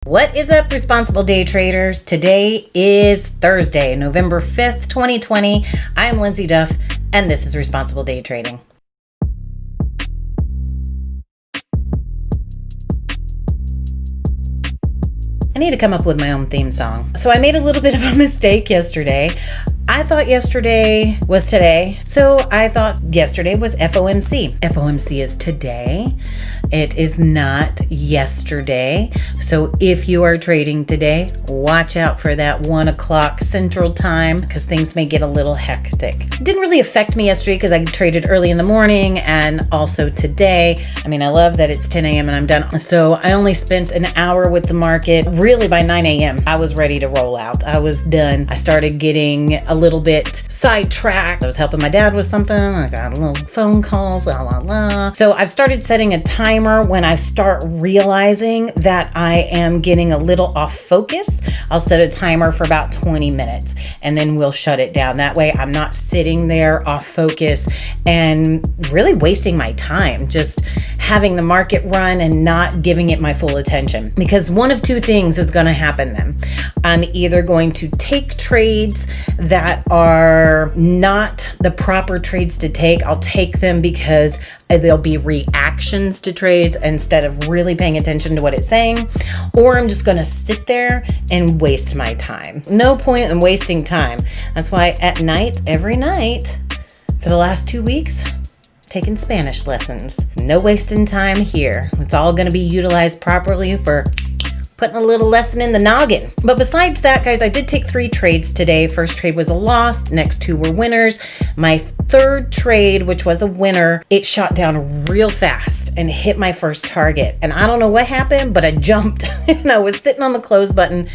What is up, responsible day traders? Today is Thursday, November 5th, 2020. I'm Lindsay Duff, and this is Responsible Day Trading. I need to come up with my own theme song. So I made a little bit of a mistake yesterday. I thought yesterday was today, so I thought yesterday was FOMC. FOMC is today. It is not yesterday. So if you are trading today, watch out for that 1 o'clock Central Time because things may get a little hectic. It didn't really affect me yesterday because I traded early in the morning and also today. I mean, I love that it's 10 a.m. and I'm done. So I only spent an hour with the market. Really by 9 a.m. I was ready to roll out. I was done. I started getting a little bit sidetracked. I was helping my dad with something. I got a little phone calls, So I've started setting a timer when I start realizing that I am getting a little off focus. I'll set a timer for about 20 minutes and then we'll shut it down. That way I'm not sitting there off focus and really wasting my time just having the market run and not giving it my full attention. Because one of two things is going to happen then. I'm either going to take trades that are not the proper trades to take. I'll take them because there'll be reactions to trades instead of really paying attention to what it's saying, or I'm just going to sit there and waste my time. No point in wasting time. That's why at night, every night for the last 2 weeks, taking Spanish lessons. No wasting time here. It's all going to be utilized properly for putting a little lesson in the noggin. But besides that, guys, I did take 3 trades today. First trade was a loss. Next 2 were winners. My third trade, which was a winner, it shot down real fast and hit my first target. And I don't know what happened, but I jumped and I was sitting on the close button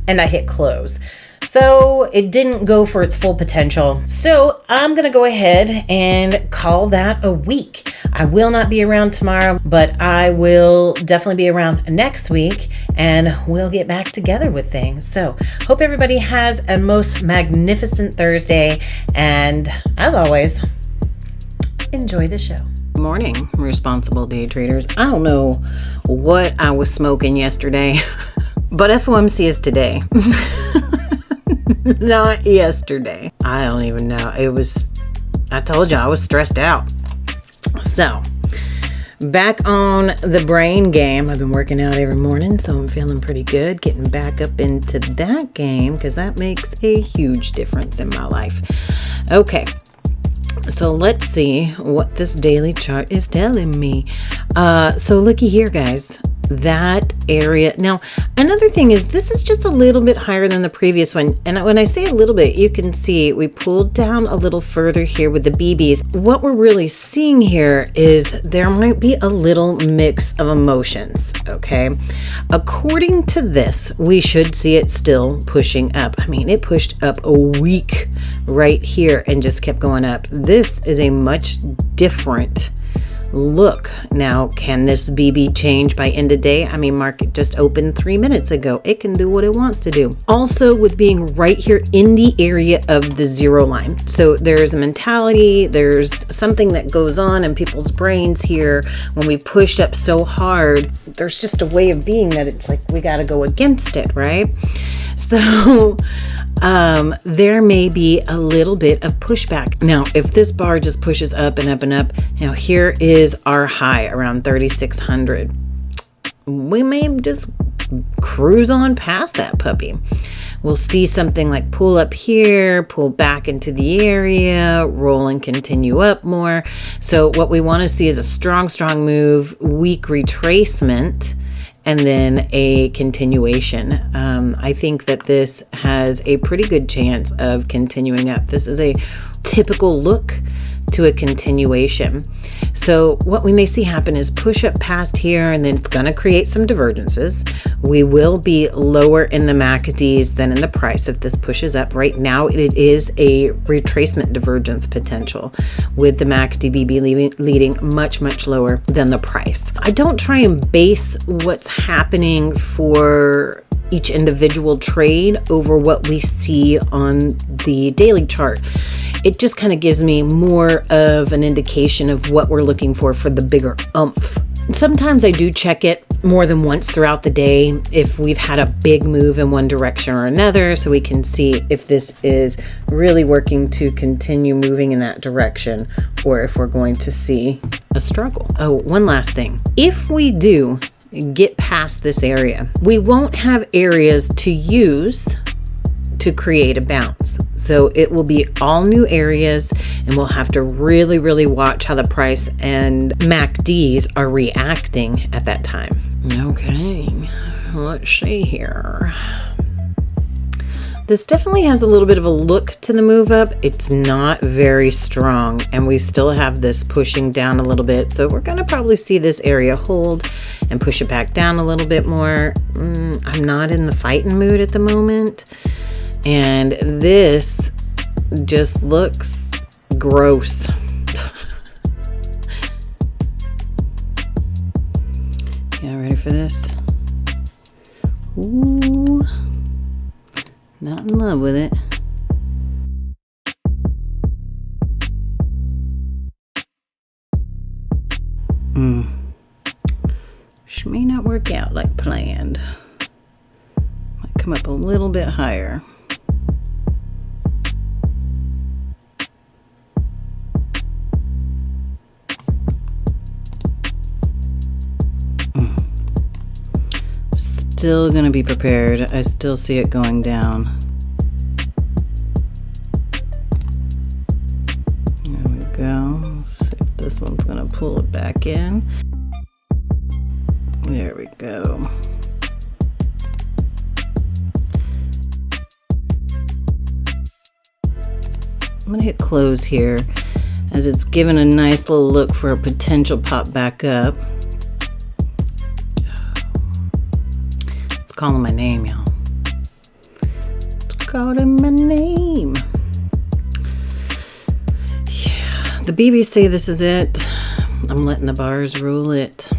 and I hit close. So it didn't go for its full potential. So I'm going to go ahead and call that a week. I will not be around tomorrow, but I will definitely be around next week and we'll get back together with things. So hope everybody has a most magnificent Thursday. And as always, enjoy the show. Good morning, responsible day traders. I don't know what I was smoking yesterday, but FOMC is today. Not yesterday. I don't even know. I told you I was stressed out. So, back on the brain game. I've been working out every morning, so I'm feeling pretty good. Getting back up into that game because that makes a huge difference in my life. Okay. So let's see what this daily chart is telling me. So looky here, guys. That area. Now, another thing is this is just a little bit higher than the previous one. And when I say a little bit, you can see we pulled down a little further here with the BBs. What we're really seeing here is there might be a little mix of emotions. Okay. According to this, we should see it still pushing up. I mean, it pushed up a week right here and just kept going up. This is a much different look. Now, can this BB change by end of day? I mean, market just opened 3 minutes ago. It can do what it wants to do. Also, with being right here in the area of the zero line. So there's a mentality, there's something that goes on in people's brains here. When we push up so hard, there's just a way of being that it's like we got to go against it, right? So there may be a little bit of pushback. Now, if this bar just pushes up and up and up, now here is our high around 3,600. We may just cruise on past that puppy. We'll see something like pull up here, pull back into the area, roll and continue up more. So what we want to see is a strong move, weak retracement, and then a continuation. I think that this has a pretty good chance of continuing up. This is a typical look to a continuation. So what we may see happen is push up past here, and then it's going to create some divergences. We will be lower in the MACDs than in the price if this pushes up. Right now, it is a retracement divergence potential with the MACD BB leading much lower than the price. I don't try and base what's happening for each individual trade over what we see on the daily chart. It just kind of gives me more of an indication of what we're looking for the bigger oomph. Sometimes I do check it more than once throughout the day if we've had a big move in one direction or another, so we can see if this is really working to continue moving in that direction or if we're going to see a struggle. Oh, one last thing. If we do get past this area, we won't have areas to use to create a bounce. So it will be all new areas, and we'll have to really, really watch how the price and MACDs are reacting at that time. Okay, let's see here. This definitely has a little bit of a look to the move up. It's not very strong, and we still have this pushing down a little bit. So we're gonna probably see this area hold and push it back down a little bit more. I'm not in the fighting mood at the moment. And this just looks gross. Yeah, ready for this? Ooh, not in love with it. Which may not work out like planned. Might come up a little bit higher. Still gonna be prepared. I still see it going down. There we go. Let's see if this one's gonna pull it back in. There we go. I'm gonna hit close here as it's given a nice little look for a potential pop back up. Calling my name, y'all. It's calling my name. Yeah, the BBs say this is it. I'm letting the bars rule it.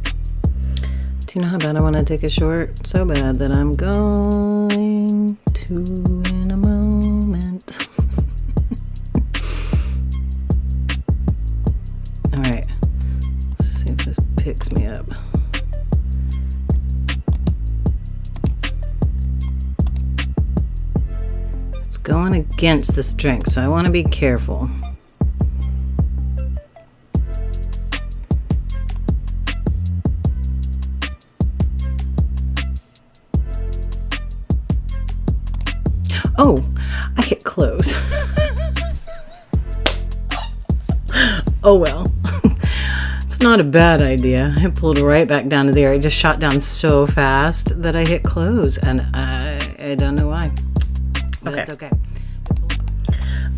Do you know how bad I want to take a short? So bad that I'm going to in a moment. All right, let's see if this picks me up. Going against the strength, so I want to be careful. Oh, I hit close. Oh well. It's not a bad idea. I pulled right back down to there. I just shot down so fast that I hit close, and I don't know why. But okay. That's okay.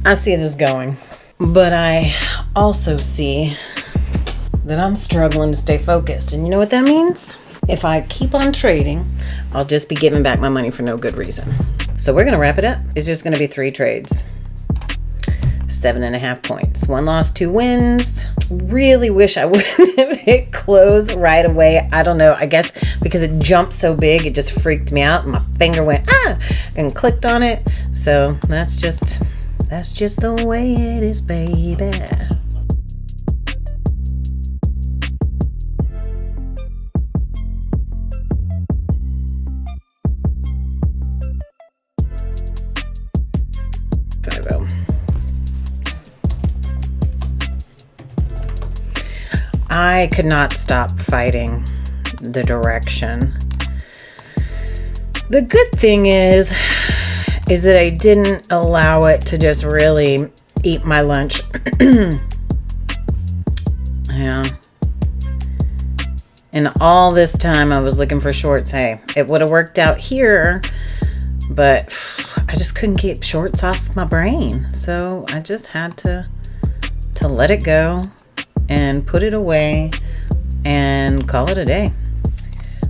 I see this going, but I also see that I'm struggling to stay focused. And you know what that means? If I keep on trading, I'll just be giving back my money for no good reason. So we're going to wrap it up. It's just going to be 3 trades. 7.5 points. 1 loss, 2 wins. Really wish I wouldn't have hit close right away. I don't know. I guess because it jumped so big, it just freaked me out. And my finger went, and clicked on it. So that's just the way it is, baby. I could not stop fighting the direction. The good thing is that I didn't allow it to just really eat my lunch. Yeah. And all this time I was looking for shorts. Hey, it would have worked out here, but I just couldn't keep shorts off my brain. So I just had to let it go and put it away and call it a day.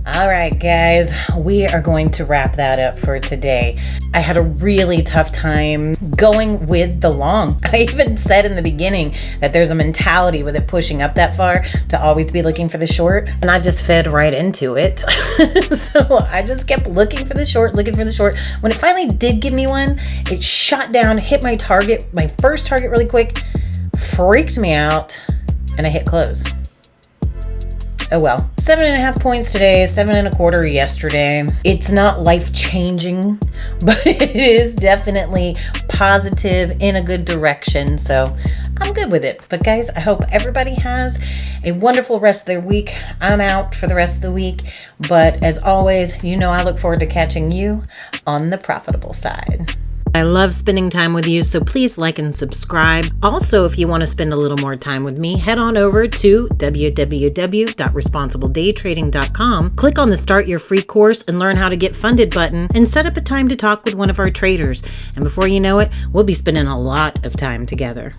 All right, guys, we are going to wrap that up for today. I had a really tough time going with the long. I even said in the beginning that there's a mentality with it pushing up that far to always be looking for the short, and I just fed right into it. So I just kept looking for the short. When it finally did give me one, it shot down, hit my target, my first target really quick, freaked me out, and I hit close. Oh well, 7.5 points today, 7.25 yesterday. It's not life-changing, but it is definitely positive in a good direction. So I'm good with it. But guys, I hope everybody has a wonderful rest of their week. I'm out for the rest of the week. But as always, I look forward to catching you on the profitable side. I love spending time with you, so please like and subscribe. Also, if you want to spend a little more time with me, head on over to www.responsibledaytrading.com, click on the Start Your Free Course and Learn How to Get Funded button, and set up a time to talk with one of our traders. And before you know it, we'll be spending a lot of time together.